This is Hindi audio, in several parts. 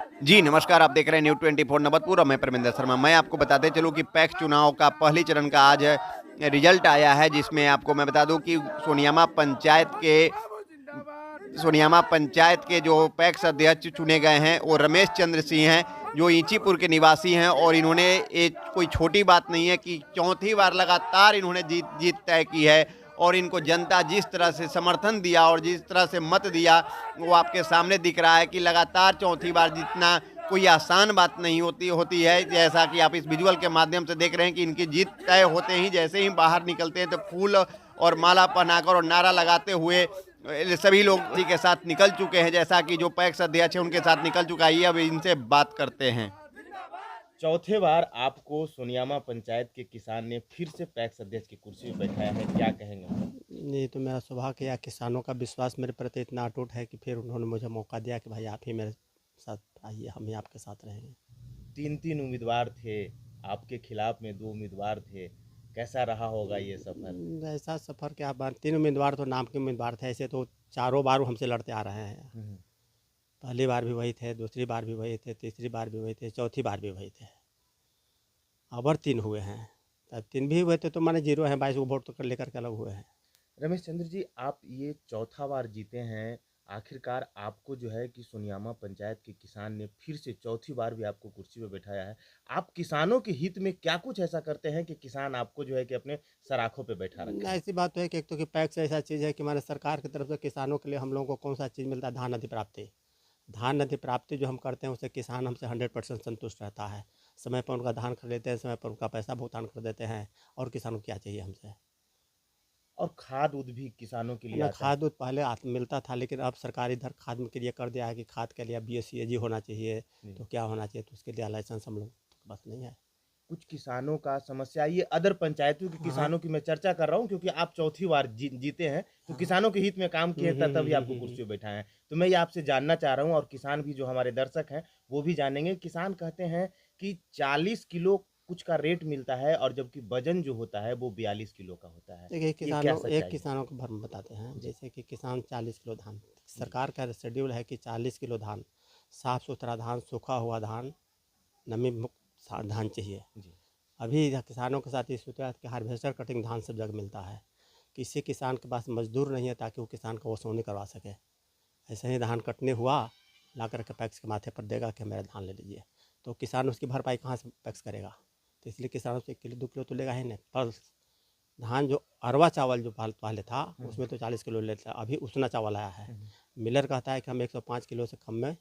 जी, नमस्कार। आप देख रहे हैं न्यूज़ 24 नवतपुर और मैं परमिंदर शर्मा। मैं आपको बताते चलूँ कि पैक्स चुनाव का पहले चरण का आज रिजल्ट आया है, जिसमें आपको मैं बता दूँ कि सोनियामा पंचायत के जो पैक्स अध्यक्ष चुने गए हैं, वो रमेश चंद्र सिंह हैं, जो ईंचीपुर के निवासी हैं। और इन्होंने ये कोई छोटी बात नहीं है कि चौथी बार लगातार इन्होंने जीत तय की है। और इनको जनता जिस तरह से समर्थन दिया और जिस तरह से मत दिया, वो आपके सामने दिख रहा है कि लगातार चौथी बार जीतना कोई आसान बात नहीं होती है। जैसा कि आप इस विजुअल के माध्यम से देख रहे हैं कि इनकी जीत तय होते ही जैसे ही बाहर निकलते हैं, तो फूल और माला पहनाकर और नारा लगाते हुए सभी लोग इसी के साथ निकल चुके हैं। जैसा कि जो पैक्स अध्यक्ष है उनके साथ निकल चुका है। अब इनसे बात करते हैं। चौथे बार आपको सोनियामा पंचायत के किसान ने फिर से पैक्स अध्यक्ष की कुर्सी पर बैठाया है, क्या कहेंगे? ये तो मेरा सौभाग्य है, किसानों का विश्वास मेरे प्रति इतना अटूट है कि फिर उन्होंने मुझे मौका दिया कि भाई आप ही मेरे साथ आइए, हम ही आपके साथ रहेंगे। तीन तीन उम्मीदवार थे, आपके खिलाफ में दो उम्मीदवार थे, कैसा रहा होगा ये सफर? ऐसा सफ़र क्या बात, 3 उम्मीदवार तो नाम के उम्मीदवार थे, ऐसे तो चारों बार वो हमसे लड़ते आ रहे हैं। पहली बार भी वही थे, दूसरी बार भी वही थे, तीसरी बार भी वही थे, चौथी बार भी वही थे। अब और 3 हुए हैं। तब 3 भी हुए थे तो माने 0 हैं, 22 को वोट तो कर लेकर के अलग हुए हैं। रमेश चंद्र जी, आप ये चौथा बार जीते हैं। आखिरकार आपको जो है कि सोनियामा पंचायत के किसान ने फिर से चौथी बार भी आपको कुर्सी पे बैठाया है। आप किसानों के हित में क्या कुछ ऐसा करते हैं कि किसान आपको जो है कि अपने सराखों पे बैठा रखे ना, हैं? ऐसी बात तो है कि एक तो कि पैक्स ऐसा चीज़ है कि हमारे सरकार की तरफ से किसानों के लिए हम लोगों को कौन सा चीज़ मिलता है, धान अधिप्राप्ति। धान अधिप्राप्ति जो हम करते हैं उससे किसान हमसे 100% संतुष्ट रहता है। समय पर उनका धान खरीद लेते हैं, समय पर उनका पैसा भुगतान कर देते हैं। और किसानों को क्या चाहिए हमसे। और खाद उद भी किसानों के लिए ना, आता है। खाद उद पहले मिलता था, लेकिन अब सरकार इधर खाद के लिए कर दिया है कि खाद के लिए BSc होना चाहिए। जी। तो क्या होना चाहिए, तो उसके लिए लाइसेंस हम लोग के पास नहीं है। कुछ किसानों का समस्या, ये अदर पंचायतों के हाँ। किसानों की मैं चर्चा कर रहा हूँ, क्योंकि आप चौथी बार जीते हैं, तो हाँ। किसानों के हित में काम किए हैं, तभी आपको कुर्सी पे बैठाए हैं। तो मैं ये आपसे जानना चाह रहा हूँ, और किसान भी जो हमारे दर्शक हैं वो भी जानेंगे। किसान कहते हैं कि 40 किलो कुछ का रेट मिलता है, और जबकि वजन जो होता है वो 42 किलो का होता है। देखिए, ये क्या एक सच्चाई है? किसानों को भरम बताते हैं। जी। जैसे कि किसान 40 किलो धान, जी। सरकार का शेड्यूल है कि 40 किलो धान, साफ सुथरा धान, सूखा हुआ धान, नमी मुक्त धान चाहिए। जी। अभी किसानों के साथ ये सूत्र है कि हार्वेस्टर कटिंग धान सब जगह मिलता है। किसी किसान के पास मजदूर नहीं है ताकि वो किसान को वसूली करवा सके। ऐसे ही धान कटने हुआ, ला कर के पैक्स के माथे पर देगा कि मेरा धान ले लीजिए। तो किसान उसकी भरपाई कहाँ से पैक्स करेगा। तो इसलिए किसानों से 1 किलो 2 किलो तो लेगा ही नहीं। पर धान जो अरवा चावल जो पहले था, उसमें तो 40 किलो लेता, अभी उसना चावल आया है। मिलर कहता है कि हम 105 किलो से कम में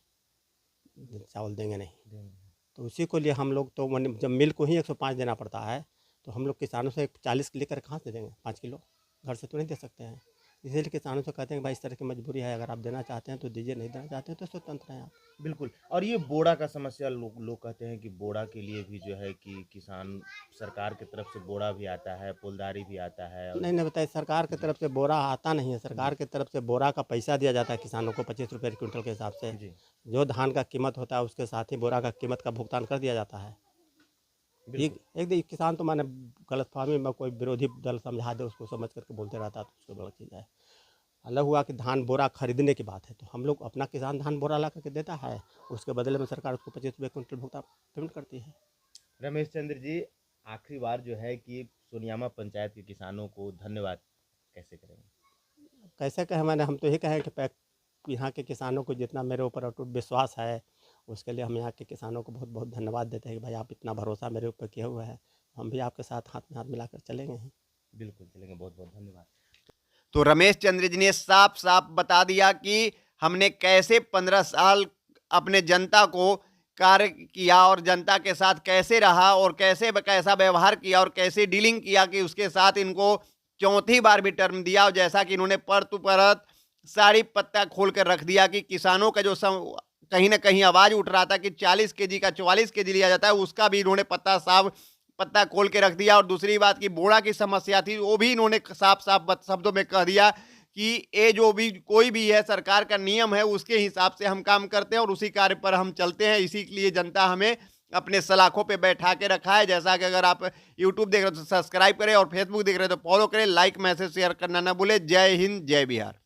चावल देंगे नहीं। तो उसी को लिए हम लोग तो जब मिल को ही 105 देना पड़ता है, तो हम लोग किसानों से 40 लेकर कहाँ से देंगे 5 किलो, घर से तो नहीं दे सकते हैं। इसीलिए किसानों से कहते हैं कि भाई इस तरह की मजबूरी है, अगर आप देना चाहते हैं तो दीजिए, नहीं देना चाहते हैं तो स्वतंत्र हैं आप। बिल्कुल। और ये बोड़ा का समस्या, लोग लोग कहते हैं कि बोड़ा के लिए भी जो है कि किसान, सरकार की तरफ से बोड़ा भी आता है, पुलदारी भी आता है, और नहीं नहीं, बताइए, सरकार की जी। तरफ से बोरा आता नहीं है। जी। सरकार की तरफ से बोरा का पैसा दिया जाता है किसानों को 25 रुपये क्विंटल के हिसाब से। जी। जो धान का कीमत होता है उसके साथ ही बोरा का कीमत का भुगतान कर दिया जाता है। बिल्कुल। एक एक किसान तो माने गलतफहमी में कोई विरोधी दल समझा दे, उसको समझ करके बोलते रहता है, तो उसको गलत चीज़ है। अलग हुआ कि धान बोरा खरीदने की बात है, तो हम लोग अपना किसान धान बोरा ला करके देता है, उसके बदले में सरकार उसको 25 रुपये क्विंटल भुगतान पेमेंट करती है। रमेश चंद्र जी, आखिरी बार जो है कि सोनियामा पंचायत के किसानों को धन्यवाद कैसे करेंगे? कैसे कहें, मैंने हम तो यही कहें कि यहाँ के किसानों को जितना मेरे ऊपर अटूट विश्वास है, उसके लिए हम यहाँ के किसानों को बहुत बहुत धन्यवाद देते हैं कि भाई आप इतना भरोसा मेरे ऊपर किए हुए हैं। हम भी आपके साथ हाथ में हाथ मिलाकर चलेंगे ही। बिल्कुल चलेंगे, बहुत बहुत धन्यवाद। तो रमेश चंद्र जी ने साफ साफ बता दिया कि हमने कैसे 15 साल अपने जनता को कार्य किया और जनता के साथ कैसे रहा और कैसा व्यवहार किया और कैसे डीलिंग किया कि उसके साथ इनको चौथी बार भी टर्म दिया। और जैसा कि इन्होंने परत परत सारी पत्ता खोल कर रख दिया कि किसानों का जो कहीं ना कहीं आवाज उठ रहा था कि 40 केजी का 44 केजी लिया जाता है, उसका भी इन्होंने पत्ता खोल के रख दिया। और दूसरी बात की बोड़ा की समस्या थी, वो भी इन्होंने साफ साफ शब्दों में कह दिया कि ये जो भी कोई भी है, सरकार का नियम है, उसके हिसाब से हम काम करते हैं और उसी कार्य पर हम चलते हैं। इसी के लिए जनता हमें अपने सलाखों पे बैठा के रखा है। जैसा कि अगर आप यूट्यूब देख रहे हो तो सब्सक्राइब करें और फेसबुक देख रहे हो तो फॉलो करें, लाइक मैसेज शेयर करना ना भूलें। जय हिंद, जय बिहार।